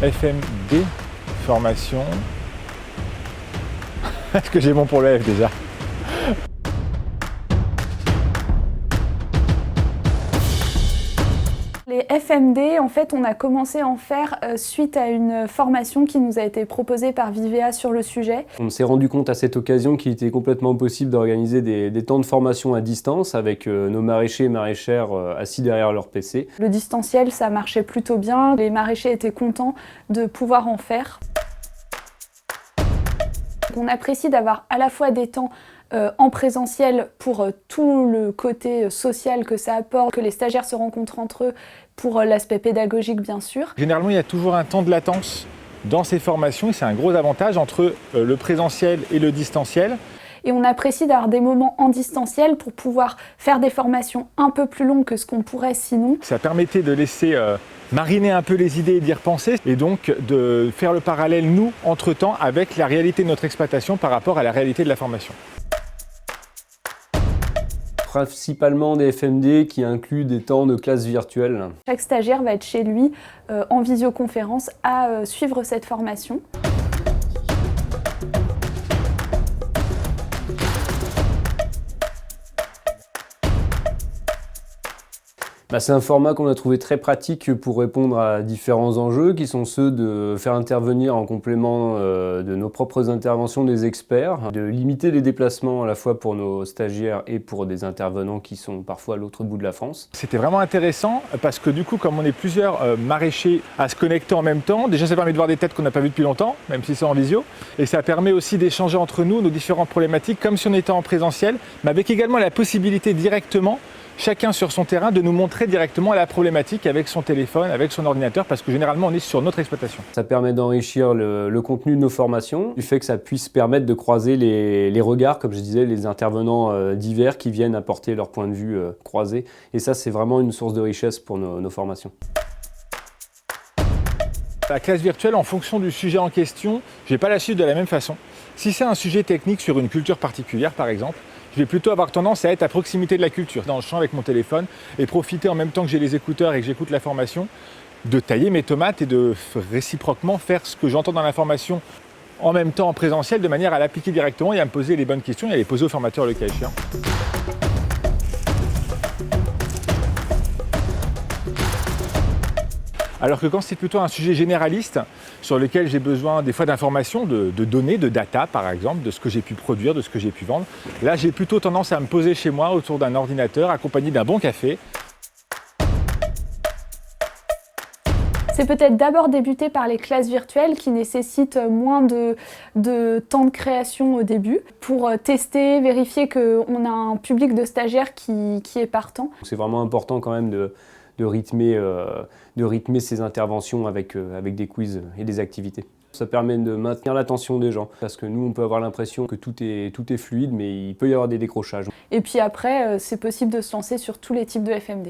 FMD, formation. Est-ce que j'ai bon pour le F déjà? Les FMD, en fait, on a commencé à en faire suite à une formation qui nous a été proposée par Vivea sur le sujet. On s'est rendu compte à cette occasion qu'il était complètement possible d'organiser des temps de formation à distance avec nos maraîchers et maraîchères assis derrière leur PC. Le distanciel, ça marchait plutôt bien. Les maraîchers étaient contents de pouvoir en faire. On apprécie d'avoir à la fois des temps en présentiel pour tout le côté social que ça apporte, que les stagiaires se rencontrent entre eux, pour l'aspect pédagogique bien sûr. Généralement, il y a toujours un temps de latence dans ces formations et c'est un gros avantage entre le présentiel et le distanciel. Et on apprécie d'avoir des moments en distanciel pour pouvoir faire des formations un peu plus longues que ce qu'on pourrait sinon. Ça permettait de laisser mariner un peu les idées et d'y repenser et donc de faire le parallèle, nous, entre-temps, avec la réalité de notre exploitation par rapport à la réalité de la formation. Principalement des FMD qui incluent des temps de classe virtuelle. Chaque stagiaire va être chez lui en visioconférence à suivre cette formation. C'est un format qu'on a trouvé très pratique pour répondre à différents enjeux qui sont ceux de faire intervenir en complément de nos propres interventions des experts, de limiter les déplacements à la fois pour nos stagiaires et pour des intervenants qui sont parfois à l'autre bout de la France. C'était vraiment intéressant parce que du coup, comme on est plusieurs maraîchers à se connecter en même temps, déjà ça permet de voir des têtes qu'on n'a pas vues depuis longtemps, même si c'est en visio, et ça permet aussi d'échanger entre nous nos différentes problématiques comme si on était en présentiel, mais avec également la possibilité directement, chacun sur son terrain, de nous montrer directement la problématique avec son téléphone, avec son ordinateur, parce que généralement on est sur notre exploitation. Ça permet d'enrichir le contenu de nos formations, du fait que ça puisse permettre de croiser les regards, comme je disais, les intervenants divers qui viennent apporter leur point de vue croisé. Et ça, c'est vraiment une source de richesse pour nos formations. La classe virtuelle, en fonction du sujet en question, je ne vais pas la suivre de la même façon. Si c'est un sujet technique sur une culture particulière, par exemple, je vais plutôt avoir tendance à être à proximité de la culture, dans le champ avec mon téléphone, et profiter en même temps que j'ai les écouteurs et que j'écoute la formation, de tailler mes tomates et de réciproquement faire ce que j'entends dans la formation en même temps en présentiel, de manière à l'appliquer directement et à me poser les bonnes questions et à les poser au formateur le cas échéant. Alors que quand c'est plutôt un sujet généraliste, sur lequel j'ai besoin des fois d'informations, de données, de data par exemple, de ce que j'ai pu produire, de ce que j'ai pu vendre, là j'ai plutôt tendance à me poser chez moi autour d'un ordinateur accompagné d'un bon café. C'est peut-être d'abord débuter par les classes virtuelles qui nécessitent moins de temps de création au début pour tester, vérifier qu'on a un public de stagiaires qui est partant. C'est vraiment important quand même de rythmer ces interventions avec des quiz et des activités. Ça permet de maintenir l'attention des gens, parce que nous, on peut avoir l'impression que tout est fluide, mais il peut y avoir des décrochages. Et puis après, c'est possible de se lancer sur tous les types de FMD.